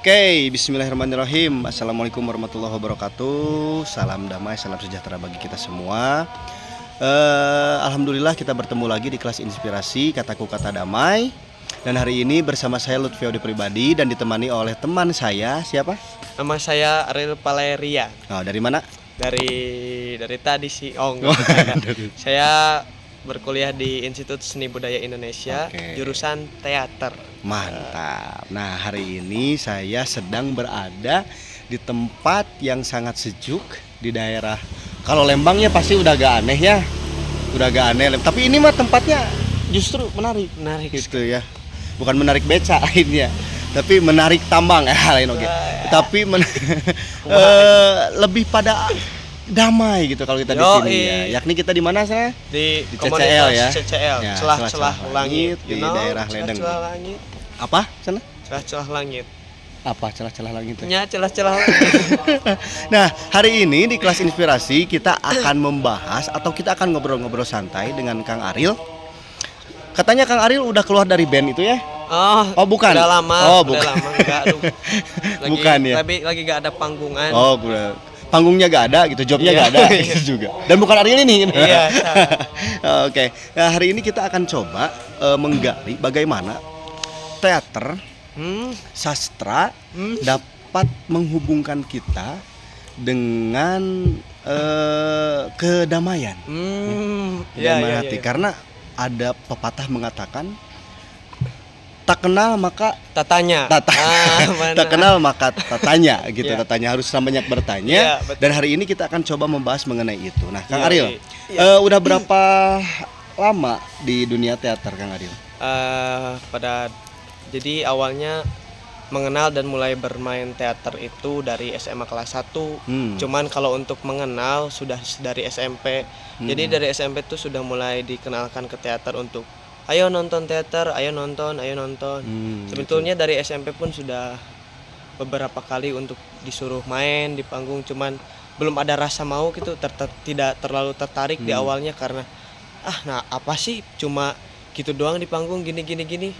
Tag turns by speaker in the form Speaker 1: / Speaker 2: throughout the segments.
Speaker 1: Oke, bismillahirrahmanirrahim. Assalamualaikum warahmatullahi wabarakatuh. Salam damai, salam sejahtera bagi kita semua. Alhamdulillah kita bertemu lagi di kelas inspirasi Kataku Kata Damai. Dan hari ini bersama saya Lutfi Audi Pribadi dan ditemani oleh teman saya, siapa?
Speaker 2: Nama saya Ariel Paleria.
Speaker 1: Oh, dari mana?
Speaker 2: Dari tadi sih. Oh, enggak. Saya berkuliah di Institut Seni Budaya Indonesia, jurusan teater.
Speaker 1: Mantap. Nah, hari ini saya sedang berada di tempat yang sangat sejuk di daerah. Kalau Lembang ya pasti udah agak aneh ya. Udah agak aneh. Tapi ini mah tempatnya justru menarik gitu ya. Bukan menarik beca lainnya, tapi menarik tambang lain oke. Tapi lebih pada damai gitu kalau kita di sini ya. Yakni kita di mana sana?
Speaker 2: Di
Speaker 1: CCL ya.
Speaker 2: CCL,
Speaker 1: Ya,
Speaker 2: celah-celah langit
Speaker 1: di daerah Ledeng.
Speaker 2: Celah langit.
Speaker 1: Apa sana?
Speaker 2: Celah-celah langit.
Speaker 1: Apa celah-celah langit itu?
Speaker 2: Ya, celah-celah langit.
Speaker 1: Nah, hari ini di kelas inspirasi kita akan membahas atau kita akan ngobrol-ngobrol santai dengan Kang Ariel. Katanya Kang Ariel udah keluar dari band itu ya? Oh, bukan.
Speaker 2: Udah lama.
Speaker 1: Oh, bukan.
Speaker 2: Udah lama enggak, aduh.
Speaker 1: Bukan ya.
Speaker 2: Lagi enggak ada panggungan.
Speaker 1: Oh, panggungnya gak ada gitu, jobnya gak ada gitu juga. Dan bukan Ariel ini.
Speaker 2: Iya.
Speaker 1: Oke. Nah, hari ini kita akan coba menggali bagaimana teater, sastra dapat menghubungkan kita dengan kedamaian. Kedamaian hati. Karena ada pepatah mengatakan tak kenal maka
Speaker 2: tatanya.
Speaker 1: Tak kenal maka tatanya gitu. Tatanya harus banyak bertanya. Dan hari ini kita akan coba membahas mengenai itu. Nah, Kang Ariel, udah berapa lama di dunia teater, Kang Ariel?
Speaker 2: Jadi awalnya mengenal dan mulai bermain teater itu dari SMA kelas 1. Cuman kalau untuk mengenal sudah dari SMP. Jadi dari SMP tuh sudah mulai dikenalkan ke teater untuk ayo nonton teater, ayo nonton. Sebetulnya dari SMP pun sudah beberapa kali untuk disuruh main di panggung, cuman belum ada rasa mau gitu, tidak terlalu tertarik di awalnya karena apa sih cuma gitu doang di panggung gini,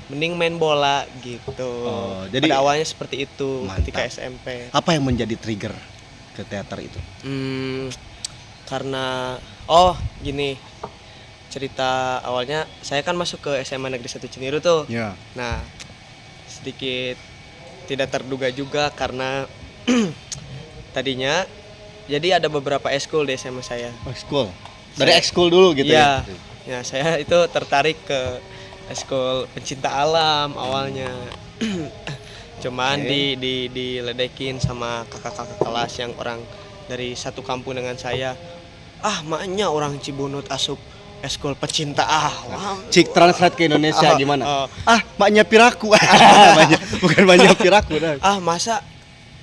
Speaker 2: mending main bola gitu.
Speaker 1: Jadi
Speaker 2: pada awalnya seperti itu. Mantap. Ketika SMP.
Speaker 1: Apa yang menjadi trigger ke teater itu?
Speaker 2: Karena gini. Cerita awalnya saya kan masuk ke SMA Negeri 1 Ciniru tuh.
Speaker 1: Yeah.
Speaker 2: Nah, sedikit tidak terduga juga karena tadinya jadi ada beberapa ekskul di SMA saya.
Speaker 1: Ekskul. Dari ekskul dulu gitu ya.
Speaker 2: Ya, saya itu tertarik ke ekskul pencinta alam awalnya. Cuman diledekin sama kakak-kakak kelas yang orang dari satu kampung dengan saya. Maknya orang Cibunut asup eskul pecinta alam.
Speaker 1: Cik translate ke Indonesia gimana? Maknya piraku. Bukan maknya piraku dah.
Speaker 2: Masa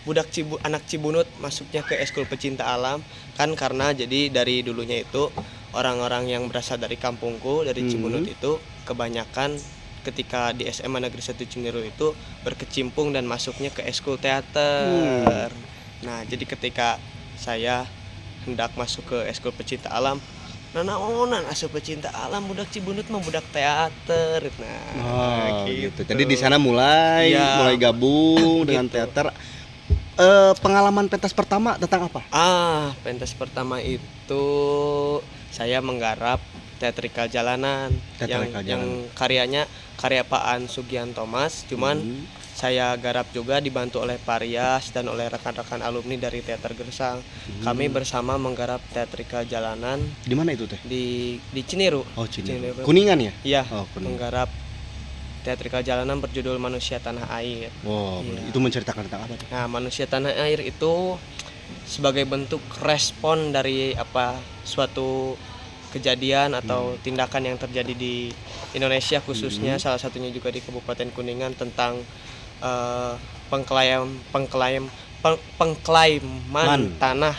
Speaker 2: budak anak Cibunut masuknya ke eskul pecinta alam? Kan karena jadi dari dulunya itu orang-orang yang berasal dari kampungku, dari Cibunut itu kebanyakan ketika di SMA Negeri 1 Ciniru itu berkecimpung dan masuknya ke eskul teater. Nah, jadi ketika saya hendak masuk ke eskul pecinta alam, naonan asup pecinta alam budak Cibunut mah budak teater.
Speaker 1: Gitu. Jadi di sana mulai gabung dengan teater. Pengalaman pentas pertama tentang apa?
Speaker 2: Pentas pertama itu saya menggarap teatrikal jalanan yang karya Pak An Sugian Thomas. Cuman saya garap juga dibantu oleh Pak Rias dan oleh rekan-rekan alumni dari Teater Gersang. Kami bersama menggarap teatrikal jalanan.
Speaker 1: Di mana itu teh?
Speaker 2: Di Ciniru.
Speaker 1: Ciniru. Kuningan ya?
Speaker 2: Iya. Menggarap teatrikal jalanan berjudul Manusia Tanah Air.
Speaker 1: Itu menceritakan tentang apa tuh?
Speaker 2: Nah, Manusia Tanah Air itu sebagai bentuk respon dari suatu kejadian atau tindakan yang terjadi di Indonesia khususnya salah satunya juga di Kabupaten Kuningan tentang pengklaiman tanah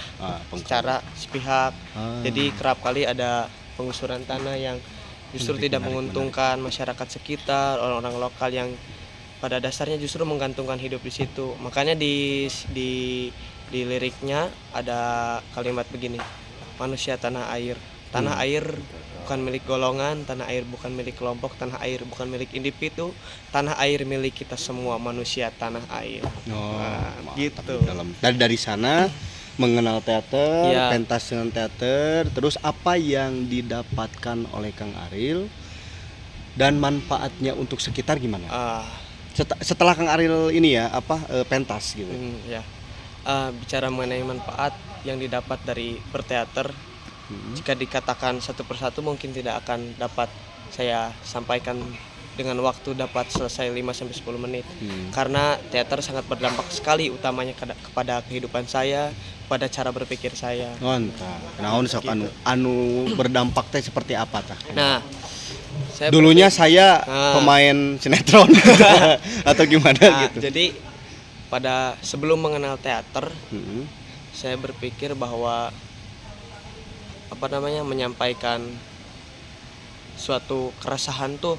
Speaker 2: secara sepihak. Jadi kerap kali ada penggusuran tanah yang justru tidak menguntungkan masyarakat sekitar, orang-orang lokal yang pada dasarnya justru menggantungkan hidup di situ. Makanya di liriknya ada kalimat begini, manusia tanah air. Tanah air bukan milik golongan, tanah air bukan milik kelompok, tanah air bukan milik individu, tanah air milik kita semua manusia tanah air.
Speaker 1: Mantap.
Speaker 2: Gitu.
Speaker 1: Dari sana mengenal teater,
Speaker 2: Iya.
Speaker 1: pentas dengan teater, terus apa yang didapatkan oleh Kang Ariel dan manfaatnya untuk sekitar gimana?
Speaker 2: Ah,
Speaker 1: Setelah Kang Ariel ini ya pentas gitu.
Speaker 2: ya. Bicara mengenai manfaat yang didapat dari berteater, jika dikatakan satu persatu mungkin tidak akan dapat saya sampaikan dengan waktu dapat selesai 5-10 menit. Karena teater sangat berdampak sekali utamanya kepada kehidupan saya, pada cara berpikir saya.
Speaker 1: Mantap. Naon sok anu berdampak teh seperti apa tah?
Speaker 2: Nah, saya
Speaker 1: Dulunya saya
Speaker 2: Ah.
Speaker 1: pemain sinetron atau gimana
Speaker 2: Nah,
Speaker 1: gitu.
Speaker 2: jadi pada sebelum mengenal teater,
Speaker 1: Mm-mm.
Speaker 2: saya berpikir bahwa menyampaikan suatu keresahan tuh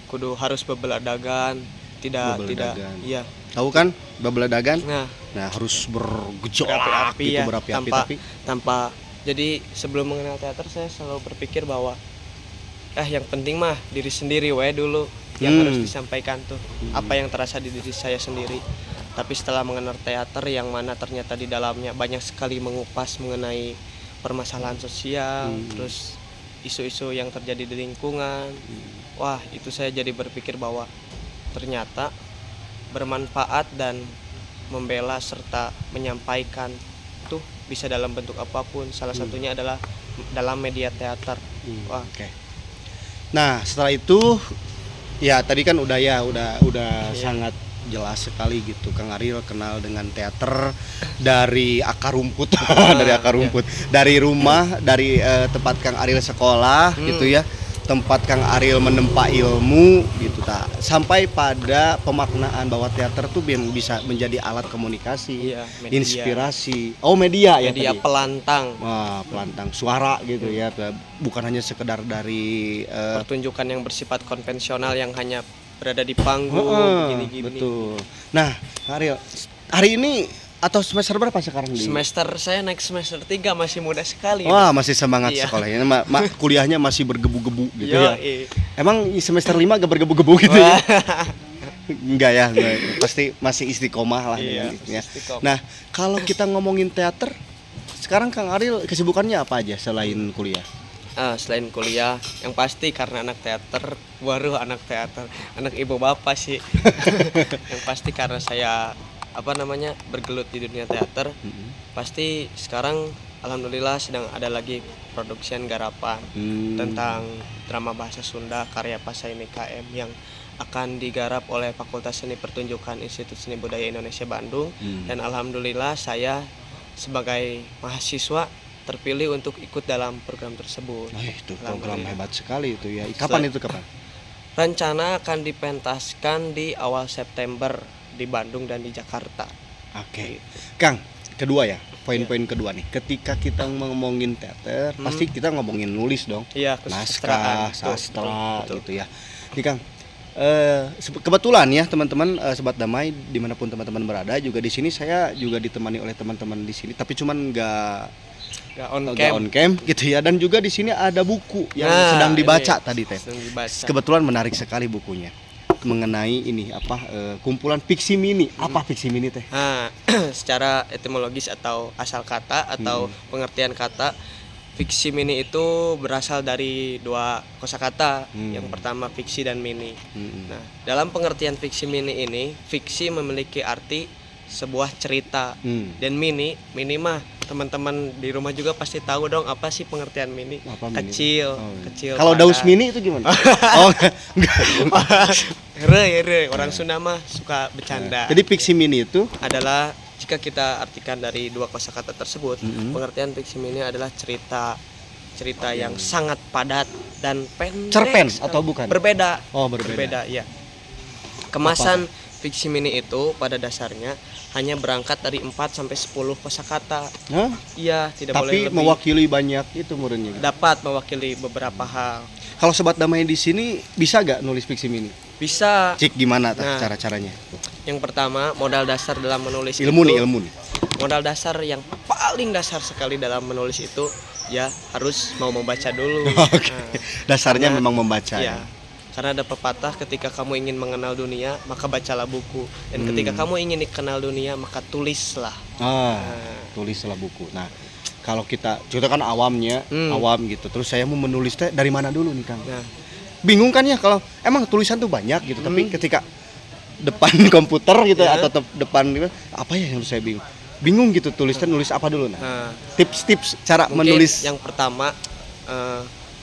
Speaker 2: kudu harus bebeladagan, tidak
Speaker 1: Bebeladagan.
Speaker 2: iya.
Speaker 1: Tahu kan babeladagan?
Speaker 2: Nah,
Speaker 1: Nah, harus bergejolak
Speaker 2: berapi-api
Speaker 1: gitu,
Speaker 2: ya,
Speaker 1: berapi-api
Speaker 2: tanpa-
Speaker 1: tapi
Speaker 2: tanpa jadi sebelum mengenal teater saya selalu berpikir bahwa yang penting mah diri sendiri dulu yang harus disampaikan tuh apa yang terasa di diri saya sendiri. Tapi setelah mengenal teater yang mana ternyata di dalamnya banyak sekali mengupas mengenai permasalahan sosial, terus isu-isu yang terjadi di lingkungan. Wah, itu saya jadi berpikir bahwa ternyata bermanfaat dan membela serta menyampaikan tuh bisa dalam bentuk apapun. Salah satunya adalah dalam media teater. Wah,
Speaker 1: Oke. Nah, setelah itu ya tadi kan udah sangat jelas sekali gitu Kang Ariel kenal dengan teater dari akar rumput dari akar rumput, dari rumah, dari tempat Kang Ariel sekolah gitu ya, tempat Kang Ariel menempa ilmu gitu sampai pada pemaknaan bahwa teater tuh bisa menjadi alat komunikasi,
Speaker 2: iya, media.
Speaker 1: inspirasi. Oh, media ya
Speaker 2: Media
Speaker 1: tadi.
Speaker 2: pelantang,
Speaker 1: Wah, pelantang suara gitu ya, bukan hanya sekedar dari
Speaker 2: pertunjukan yang bersifat konvensional yang hanya berada di panggung gini-gini.
Speaker 1: betul. Nah, Ariel, hari ini atau semester berapa sekarang di?
Speaker 2: Semester saya naik semester 3 masih muda sekali.
Speaker 1: Wah, masih semangat
Speaker 2: Iya.
Speaker 1: sekolahnya. Kuliahnya masih bergebu-gebu gitu ya.
Speaker 2: Yoi.
Speaker 1: Emang semester 5 gak bergebu-gebu gitu ya? Enggak ya, enggak. Pasti masih istiqomah lah
Speaker 2: Iya,
Speaker 1: dengan ya.
Speaker 2: istiqomah.
Speaker 1: Nah, kalau kita ngomongin teater, sekarang Kang Ariel kesibukannya apa aja selain kuliah?
Speaker 2: Selain kuliah, yang pasti karena anak teater, anak ibu bapak sih. Yang pasti karena saya bergelut di dunia teater, pasti sekarang alhamdulillah sedang ada lagi produksian garapan tentang drama bahasa Sunda karya Pasaini KM yang akan digarap oleh Fakultas Seni Pertunjukan Institut Seni Budaya Indonesia Bandung. Dan alhamdulillah saya sebagai mahasiswa terpilih untuk ikut dalam program tersebut.
Speaker 1: Itu program hebat sekali itu ya. Kapan?
Speaker 2: Rencana akan dipentaskan di awal September di Bandung dan di Jakarta.
Speaker 1: Oke. Kang, kedua ya, poin-poin kedua nih. Ketika kita ngomongin teater, pasti kita ngomongin nulis dong.
Speaker 2: Iya,
Speaker 1: Naskah,
Speaker 2: kesusastraan.
Speaker 1: sastra
Speaker 2: Betul.
Speaker 1: gitu ya. Nih Kang, kebetulan ya teman-teman Sobat Damai dimanapun teman-teman berada juga di sini saya juga ditemani oleh teman-teman di sini, tapi cuman nggak on cam gitu ya. Dan juga di sini ada buku yang sedang dibaca tadi teh. Kebetulan menarik sekali bukunya mengenai ini kumpulan fiksi mini. Apa fiksi mini teh?
Speaker 2: Secara etimologis atau asal kata atau pengertian kata, fiksi mini itu berasal dari dua kosakata. Yang pertama fiksi dan mini. Nah, dalam pengertian fiksi mini ini, fiksi memiliki arti sebuah cerita. Dan mini mah teman-teman di rumah juga pasti tahu dong apa sih pengertian mini. Kecil.
Speaker 1: Kalau daus mini itu gimana?
Speaker 2: Re, orang Sunda mah suka bercanda.
Speaker 1: Jadi fiksi mini itu
Speaker 2: adalah jika kita artikan dari dua kosakata tersebut, pengertian fiksi mini adalah cerita yang sangat padat dan pendek.
Speaker 1: Cerpen atau bukan?
Speaker 2: Berbeda.
Speaker 1: Berbeda.
Speaker 2: Ya. Kemasan fiksi mini itu pada dasarnya hanya berangkat dari 4 sampai 10 kosakata. Iya, tidak boleh lebih.
Speaker 1: Tapi mewakili banyak itu muridnya.
Speaker 2: Dapat mewakili beberapa hal.
Speaker 1: Kalau Sobat Damai di sini bisa gak nulis fiksi mini?
Speaker 2: Bisa.
Speaker 1: Cik gimana cara-caranya?
Speaker 2: Yang pertama, modal dasar dalam menulis
Speaker 1: ilmu
Speaker 2: itu.
Speaker 1: nih.
Speaker 2: Modal dasar yang paling dasar sekali dalam menulis itu ya harus mau membaca dulu.
Speaker 1: Oke. Dasarnya
Speaker 2: karena-
Speaker 1: memang membaca.
Speaker 2: Ya, karena ada pepatah, ketika kamu ingin mengenal dunia maka bacalah buku, dan ketika kamu ingin dikenal dunia maka tulislah.
Speaker 1: Tulislah buku. Nah, kalau kita kan awamnya, awam gitu. Terus saya mau menulis teh dari mana dulu nih Kang?
Speaker 2: Nah,
Speaker 1: Bingung kan ya kalau emang tulisan tuh banyak gitu, tapi ketika depan komputer gitu
Speaker 2: Ya.
Speaker 1: atau depan gitu, apa ya yang harus saya bingung gitu nulis apa dulu.
Speaker 2: nah,
Speaker 1: Tips-tips cara
Speaker 2: mungkin
Speaker 1: menulis
Speaker 2: yang pertama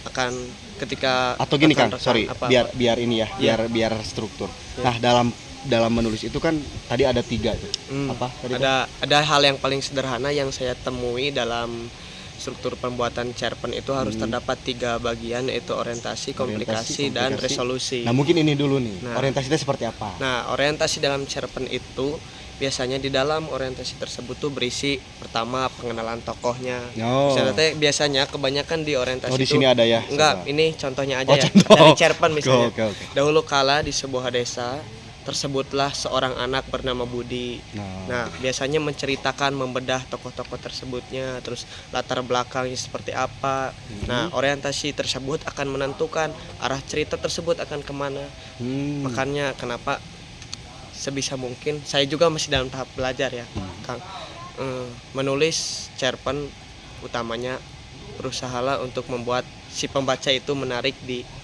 Speaker 2: akan ketika
Speaker 1: atau gini Kang,
Speaker 2: rekan-rekan
Speaker 1: sorry,
Speaker 2: apa,
Speaker 1: biar ini ya, biar struktur.
Speaker 2: Ya.
Speaker 1: Nah, dalam menulis itu kan tadi ada 3 tuh. Apa tadi?
Speaker 2: ada hal yang paling sederhana yang saya temui dalam struktur pembuatan cerpen itu harus terdapat 3 bagian, yaitu orientasi, komplikasi, dan
Speaker 1: komplikasi.
Speaker 2: resolusi.
Speaker 1: Nah, mungkin ini dulu nih.
Speaker 2: Nah.
Speaker 1: Orientasinya seperti apa?
Speaker 2: Nah, orientasi dalam cerpen itu biasanya di dalam orientasi tersebut tuh berisi pertama pengenalan tokohnya.
Speaker 1: Oh.
Speaker 2: Biasanya kebanyakan di orientasi
Speaker 1: Di
Speaker 2: itu
Speaker 1: sini ada ya.
Speaker 2: enggak, ini contohnya aja ya.
Speaker 1: contoh.
Speaker 2: Dari cerpen misalnya.
Speaker 1: Oke.
Speaker 2: Dahulu kala di sebuah desa tersebutlah seorang anak bernama Budi. Nah, biasanya menceritakan, membedah tokoh-tokoh tersebutnya, terus latar belakangnya seperti apa. Nah, orientasi tersebut akan menentukan arah cerita tersebut akan kemana. Makanya kenapa sebisa mungkin, saya juga masih dalam tahap belajar ya, Kang. Menulis cerpen utamanya berusahalah untuk membuat si pembaca itu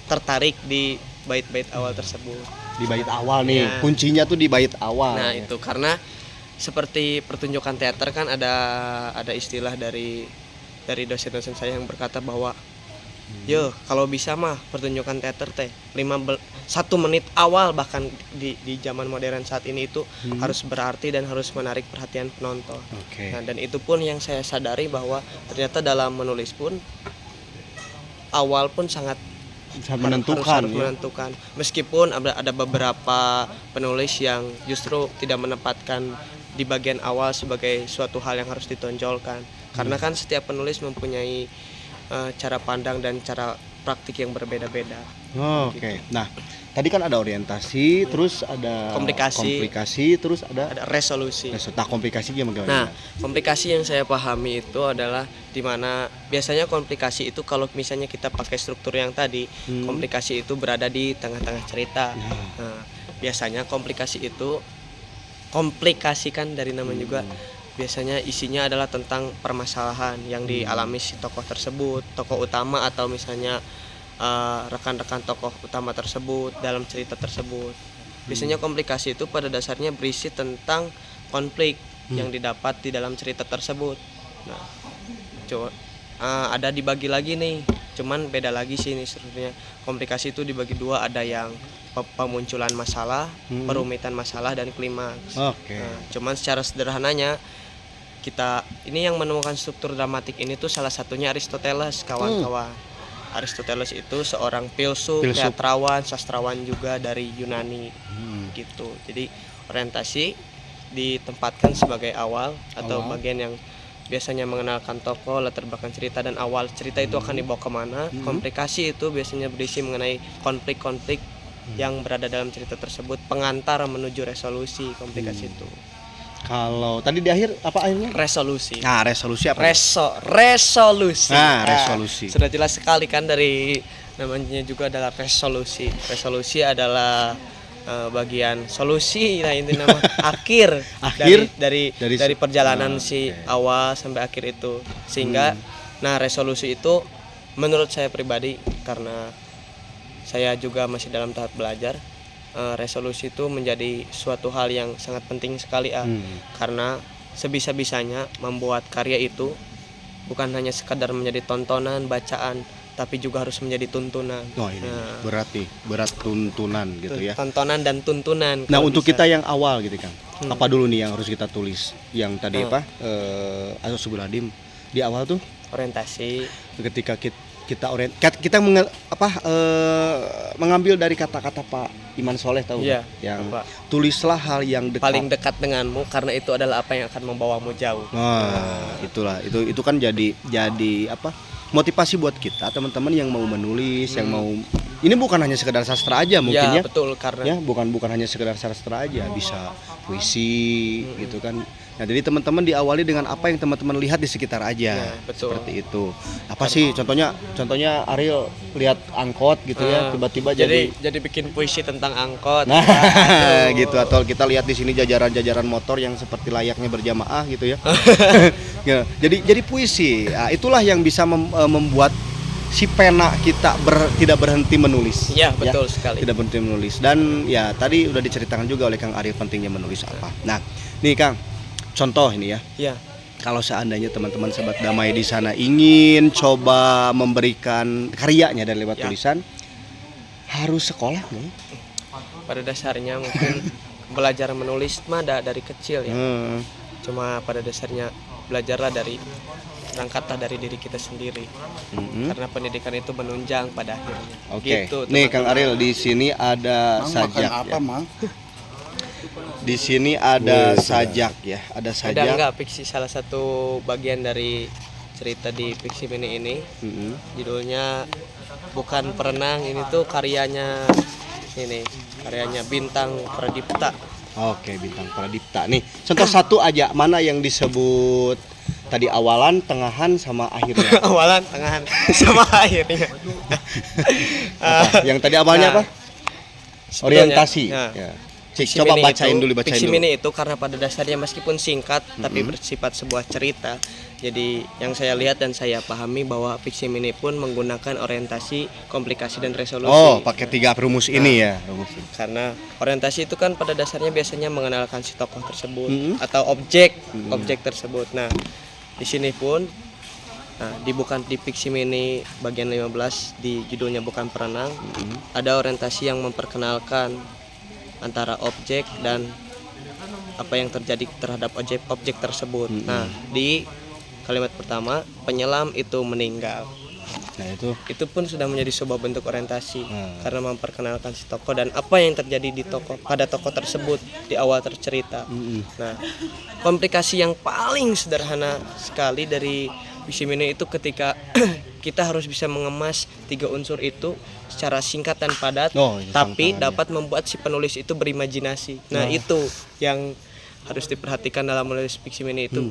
Speaker 2: tertarik di bait-bait awal tersebut.
Speaker 1: Di bait awal nih,
Speaker 2: Ya.
Speaker 1: kuncinya tuh di bait awal.
Speaker 2: Nah, itu karena seperti pertunjukan teater kan ada istilah dari dosen-dosen saya yang berkata bahwa yo, kalau bisa mah pertunjukan teater teh 1 menit awal bahkan di zaman modern saat ini itu harus berarti dan harus menarik perhatian penonton.
Speaker 1: Oke.
Speaker 2: Nah, dan itu pun yang saya sadari bahwa ternyata dalam menulis pun awal pun sangat
Speaker 1: menentukan
Speaker 2: harus
Speaker 1: ya.
Speaker 2: menentukan. Meskipun ada beberapa penulis yang justru tidak menempatkan di bagian awal sebagai suatu hal yang harus ditonjolkan. Karena kan setiap penulis mempunyai cara pandang dan cara praktik yang berbeda-beda.
Speaker 1: Oke. Nah, tadi kan ada orientasi, terus ada komplikasi, terus ada
Speaker 2: Ada resolusi.
Speaker 1: nah, komplikasi gimana?
Speaker 2: Nah, komplikasi yang saya pahami itu adalah dimana biasanya komplikasi itu kalau misalnya kita pakai struktur yang tadi, komplikasi itu berada di tengah-tengah cerita. Nah, biasanya komplikasi kan dari namanya juga, biasanya isinya adalah tentang permasalahan yang dialami si tokoh tersebut, tokoh utama atau misalnya rekan-rekan tokoh utama tersebut dalam cerita tersebut. Biasanya komplikasi itu pada dasarnya berisi tentang konflik yang didapat di dalam cerita tersebut. Nah, ada dibagi lagi nih, cuman beda lagi sih ini sebenarnya. Komplikasi itu dibagi 2, ada yang pemunculan masalah, perumitan masalah, dan klimaks.
Speaker 1: Oke.
Speaker 2: Nah, cuman secara sederhananya kita ini yang menemukan struktur dramatik ini tuh salah satunya Aristoteles, kawan-kawan. Aristoteles itu seorang filsuf, teatrawan, sastrawan juga dari Yunani gitu. Jadi orientasi ditempatkan sebagai awal atau bagian yang biasanya mengenalkan tokoh, latar belakang cerita, dan awal cerita itu akan dibawa kemana. Komplikasi itu biasanya berisi mengenai konflik-konflik yang berada dalam cerita tersebut, pengantar menuju resolusi komplikasi itu.
Speaker 1: Kalau tadi di akhir apa akhirnya?
Speaker 2: Resolusi.
Speaker 1: Nah, resolusi apa?
Speaker 2: Resolusi.
Speaker 1: Nah, resolusi.
Speaker 2: Sudah jelas sekali kan dari namanya juga adalah resolusi. Resolusi adalah bagian solusi, nah ini nama akhir dari perjalanan si awal sampai akhir itu. Sehingga nah resolusi itu menurut saya pribadi, karena saya juga masih dalam tahap belajar, resolusi itu menjadi suatu hal yang sangat penting sekali karena sebisa-bisanya membuat karya itu bukan hanya sekadar menjadi tontonan, bacaan, tapi juga harus menjadi tuntunan.
Speaker 1: Oh, ini berat tuntunan gitu ya.
Speaker 2: Tontonan dan tuntunan.
Speaker 1: Nah, untuk kita yang awal gitu kan, apa dulu nih yang harus kita tulis? Yang tadi Asy-Syukhul di awal tuh
Speaker 2: orientasi.
Speaker 1: Ketika kita mengambil dari kata-kata Pak Iman Soleh tahu yang tulislah hal yang
Speaker 2: paling dekat denganmu karena itu adalah apa yang akan membawamu jauh.
Speaker 1: Itulah itu kan jadi motivasi buat kita teman-teman yang mau menulis, yang mau, ini bukan hanya sekedar sastra aja mungkin ya.
Speaker 2: Betul, karena
Speaker 1: Ya, bukan hanya sekedar sastra aja, bisa puisi gitu kan. Nah, jadi teman-teman diawali dengan apa yang teman-teman lihat di sekitar aja.
Speaker 2: Ya, betul.
Speaker 1: Seperti itu. Apa sih contohnya Ariel lihat angkot gitu ya, tiba-tiba jadi
Speaker 2: bikin puisi tentang angkot.
Speaker 1: nah, gitu, atau kita lihat di sini jajaran-jajaran motor yang seperti layaknya berjamaah gitu ya. Ya, jadi puisi. Nah, itulah yang bisa membuat si pena kita tidak berhenti menulis.
Speaker 2: Ya, betul sekali.
Speaker 1: Tidak berhenti menulis. Dan ya tadi udah diceritakan juga oleh Kang Ariel pentingnya menulis apa. Nah, nih Kang, contoh ini ya.
Speaker 2: Ya.
Speaker 1: Kalau seandainya teman-teman sahabat damai di sana ingin coba memberikan karyanya dari lewat tulisan, harus sekolah nggak?
Speaker 2: Pada dasarnya mungkin belajar menulis mah dari kecil ya. Cuma pada dasarnya belajarlah berangkatlah dari diri kita sendiri. Karena pendidikan itu menunjang pada akhirnya.
Speaker 1: Oke.
Speaker 2: Gitu,
Speaker 1: Nih Kang Ariel, di sini ada sajak
Speaker 3: apa,
Speaker 1: ya.
Speaker 3: Mang?
Speaker 1: Di sini ada sajak ya, ada sajak.
Speaker 2: Ada enggak fiksi salah satu bagian dari cerita di Fiksi Mini ini. Judulnya Bukan Perenang, ini tuh karyanya Bintang Pradipta.
Speaker 1: Oke, Bintang Pradipta. Nih, contoh satu aja, mana yang disebut tadi awalan, tengahan sama akhirnya.
Speaker 2: Awalan, tengahan, sama akhirnya.
Speaker 1: Apa? Yang tadi awalnya apa? Orientasi.
Speaker 2: Nah,
Speaker 1: Ya. Cik, coba bacain dulu.
Speaker 2: Fiksi Mini itu karena pada dasarnya meskipun singkat tapi bersifat sebuah cerita. Jadi yang saya lihat dan saya pahami bahwa Fiksi Mini pun menggunakan orientasi, komplikasi dan resolusi.
Speaker 1: Oh, pakai 3 rumus ini ya.
Speaker 2: Karena orientasi itu kan pada dasarnya biasanya mengenalkan si tokoh tersebut atau objek tersebut. Nah, di sini pun di Fiksi Mini bagian 15 di judulnya Bukan Perenang, ada orientasi yang memperkenalkan antara objek dan apa yang terjadi terhadap objek tersebut. Nah, di kalimat pertama, penyelam itu meninggal.
Speaker 1: Nah,
Speaker 2: itu pun sudah menjadi sebuah bentuk orientasi karena memperkenalkan si tokoh dan apa yang terjadi pada tokoh tersebut di awal cerita. Nah, komplikasi yang paling sederhana sekali dari Fiksi Mini itu ketika kita harus bisa mengemas 3 unsur itu secara singkat dan padat, tapi dapat membuat si penulis itu berimajinasi. Nah, itu yang harus diperhatikan dalam menulis Fiksi Mini itu.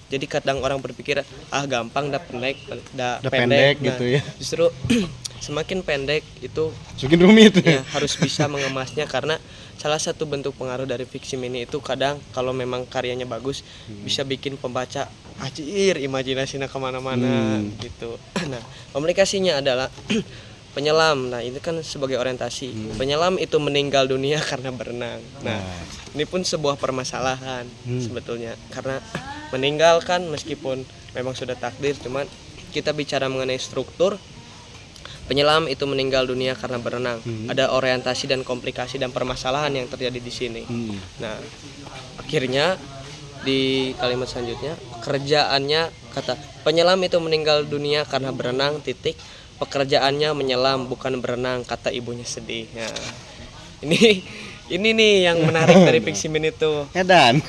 Speaker 2: Jadi kadang orang berpikir gampang, pendek.
Speaker 1: pendek
Speaker 2: Nah,
Speaker 1: gitu ya.
Speaker 2: Justru semakin pendek itu
Speaker 1: semakin rumit.
Speaker 2: Ya, harus bisa mengemasnya karena salah satu bentuk pengaruh dari Fiksi Mini itu kadang kalau memang karyanya bagus bisa bikin pembaca imajinasinya kemana-mana gitu. Nah, komunikasinya adalah penyelam. Nah, ini kan sebagai orientasi. Penyelam itu meninggal dunia karena berenang. Nah, ini pun sebuah permasalahan sebetulnya karena meninggalkan meskipun memang sudah takdir, cuman kita bicara mengenai struktur. Penyelam itu meninggal dunia karena berenang. Ada orientasi dan komplikasi dan permasalahan yang terjadi di sini. Nah, akhirnya di kalimat selanjutnya kerjaannya kata penyelam itu meninggal dunia karena berenang pekerjaannya menyelam bukan berenang kata ibunya sedih. Nah, ini nih yang menarik dari Fiksi Mini itu.
Speaker 1: Edan.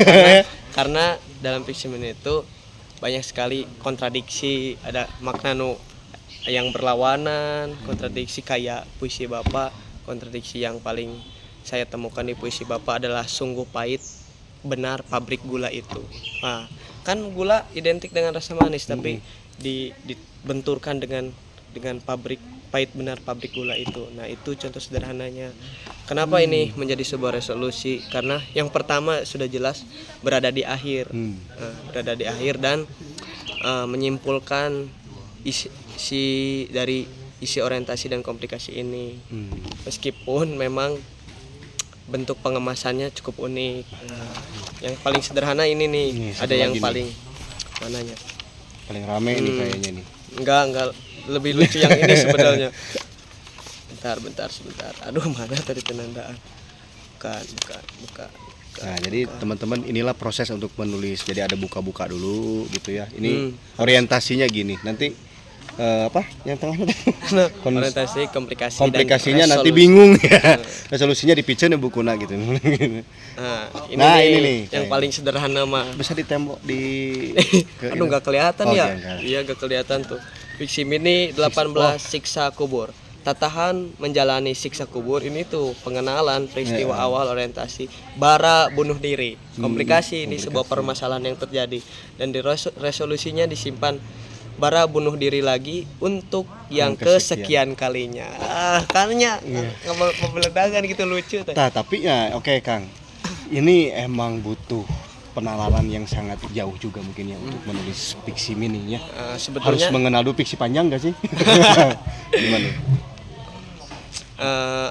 Speaker 2: Karena dalam Fiksi Mini itu banyak sekali kontradiksi, ada makna yang berlawanan, kontradiksi kayak puisi Bapak. Kontradiksi yang paling saya temukan di puisi Bapak adalah sungguh pahit benar pabrik gula itu. Nah, kan gula identik dengan rasa manis, tapi dibenturkan dengan pabrik pahit benar pabrik gula itu. Nah, itu contoh sederhananya. Kenapa ini menjadi sebuah resolusi? Karena yang pertama sudah jelas berada di akhir, berada di akhir dan menyimpulkan isi orientasi dan komplikasi ini. Meskipun memang bentuk pengemasannya cukup unik. Yang paling sederhana ini nih, ada yang paling mananya?
Speaker 1: Paling rame ini kayaknya nih.
Speaker 2: Enggak lebih lucu yang ini sebenarnya. Bentar. Aduh, mana tadi penandaan? Bukan.
Speaker 1: Nah, jadi teman-teman inilah proses untuk menulis. Jadi ada buka-buka dulu gitu ya. Ini orientasinya gini. Nanti apa yang tengahnya
Speaker 2: orientasi
Speaker 1: komplikasinya dan nanti bingung ya. Resolusinya dipicen bukuna gitu.
Speaker 2: Nah, ini nih yang paling sederhana mah
Speaker 1: bisa ditembok di
Speaker 2: aduh nggak kelihatan ya. Iya, nggak kelihatan tuh. Fiksi mini 18 siksa kubur. Tatahan menjalani siksa kubur ini tuh pengenalan peristiwa awal orientasi bara bunuh diri. Komplikasi ini sebuah permasalahan yang terjadi dan di resolusinya disimpan bara bunuh diri lagi untuk yang kesekian kalinya. Karena pemeledakan gitu lucu tuh.
Speaker 1: Nah, tapi ya oke Kang. Ini emang butuh penalaran yang sangat jauh juga mungkin ya untuk menulis fiksi mini ya.
Speaker 2: Sebetulnya
Speaker 1: harus mengenal dulu fiksi panjang gak sih? Gimana?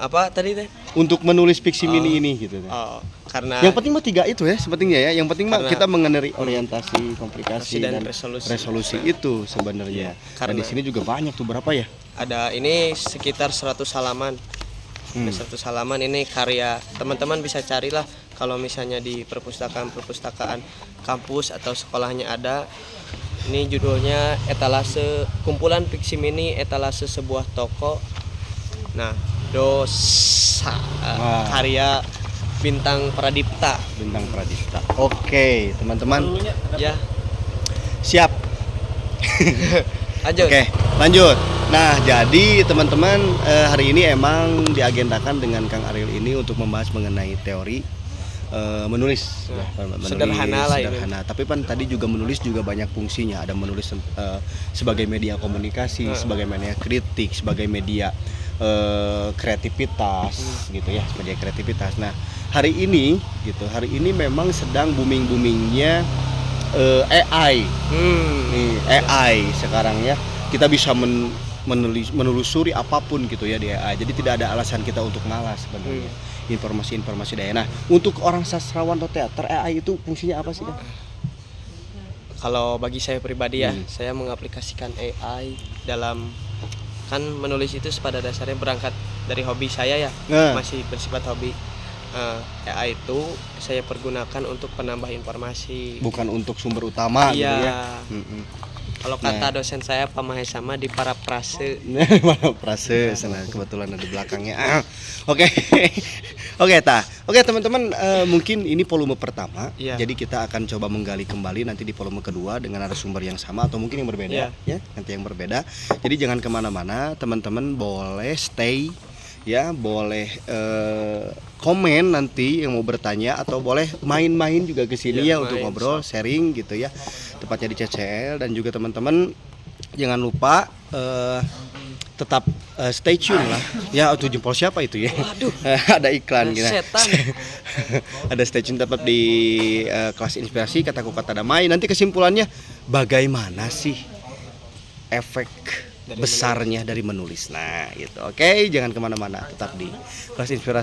Speaker 2: Apa tadi teh?
Speaker 1: Untuk menulis fiksi mini ini gitu.
Speaker 2: Karena
Speaker 1: yang penting mah 3 itu ya, sepertinya ya. Yang penting mah kita mengenai orientasi, komplikasi dan resolusi itu sebenarnya. Dan di sini juga banyak tuh, berapa ya?
Speaker 2: Ada ini sekitar 100 halaman. 100 halaman ini karya teman-teman bisa carilah kalau misalnya di perpustakaan kampus atau sekolahnya ada. Ini judulnya etalase kumpulan fiksi mini etalase sebuah toko. Nah, dosa karya Bintang Pradipta. Oke,
Speaker 1: teman-teman.
Speaker 2: Ya.
Speaker 1: Siap.
Speaker 2: Lanjut.
Speaker 1: Oke, lanjut. Nah, jadi teman-teman hari ini emang diagendakan dengan Kang Ariel ini untuk membahas mengenai teori menulis.
Speaker 2: Sederhana lah ini.
Speaker 1: Tapi kan tadi juga menulis juga banyak fungsinya. Ada menulis sebagai media komunikasi, sebagai media kritik, sebagai media kreativitas gitu ya, media kreativitas. Nah, hari ini memang sedang boomingnya AI. Nih, AI sekarang ya. Kita bisa menelusuri apapun gitu ya di AI. Jadi tidak ada alasan kita untuk malas sebenarnya. Informasi-informasi daerah. Nah, untuk orang sastrawan atau teater, AI itu fungsinya apa sih, Kang?
Speaker 2: Kalau bagi saya pribadi ya, saya mengaplikasikan AI dalam kan menulis itu pada dasarnya berangkat dari hobi saya ya, masih bersifat hobi. AI itu saya pergunakan untuk penambah informasi, bukan untuk sumber utama gitu ya. Kalau kata dosen saya Pak Mahesama di paraprase.
Speaker 1: Paraphrase, kebetulan ada di belakangnya. Oke, teman-teman, mungkin ini volume pertama. Jadi kita akan coba menggali kembali nanti di volume kedua dengan narasumber yang sama atau mungkin yang berbeda, ya. Nanti yang berbeda. Jadi jangan kemana-mana, teman-teman boleh stay, ya, boleh komen nanti yang mau bertanya atau boleh main-main juga ke sini ya untuk ngobrol, sharing gitu ya. Tepatnya di CCL dan juga teman-teman jangan lupa tetap stay tune lah. Ya, tuh jempol siapa itu ya? Ada iklan gitu. Ada stay tune tetap di kelas inspirasi kataku kata damai. Nanti kesimpulannya bagaimana sih efek besarnya dari menulis. Nah, gitu. Oke, jangan kemana-mana, tetap di kelas inspirasi.